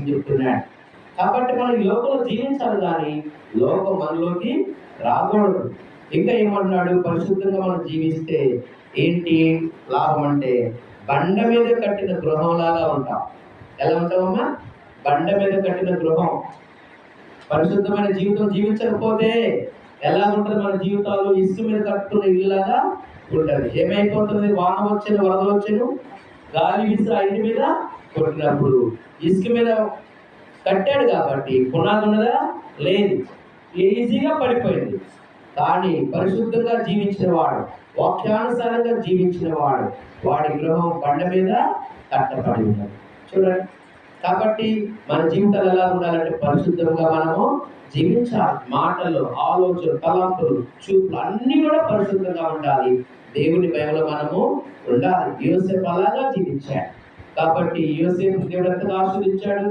కోసం చెప్తున్నాడు. కాబట్టి మనం ఈ లోకంలో జీవించాలి కానీ లోకం మనలోకి రాకూడదు. ఇంకా ఏమంటున్నాడు, పరిశుద్ధంగా మనం జీవిస్తే ఏంటి లాభం అంటే బండ మీద కట్టిన గృహంలాగా ఉంటాం. ఎలా ఉంటామమ్మా? బండ మీద కట్టిన గృహం. పరిశుద్ధమైన జీవితం జీవించకపోతే ఎలా ఉంటుంది మన జీవితాలు? ఇసుక మీద కట్టుకున్న ఇల్లులాగా ఉంటుంది. ఏమైపోతుంది? వాన వచ్చిన, వరద వచ్చను, గాలి విసిరి ఆ ఇంటి మీద కొట్టినప్పుడు ఇసుక మీద కట్టాడు కాబట్టి పునాది ఉన్నదా? లేదు, ఈజీగా పడిపోయింది. కానీ పరిశుద్ధంగా జీవించిన వాడు, వాక్యానుసారంగా జీవించిన వాడు, వాడి గృహం బండ మీద కట్టబడి ఉన్నది. చూడండి, కాబట్టి మన జీవితాలు ఎలా ఉండాలంటే పరిశుద్ధంగా మనము జీవించాలి. మాటలు, ఆలోచన, తలంపులు, చూపులు అన్నీ కూడా పరిశుద్ధంగా ఉండాలి. దేవుని భయంలో మనము ఉండాలి. యోసేపు అలాగా జీవించాడు. కాబట్టి యోసేపు దేవుడు ఎంతగా ఆశీర్వదించాడు.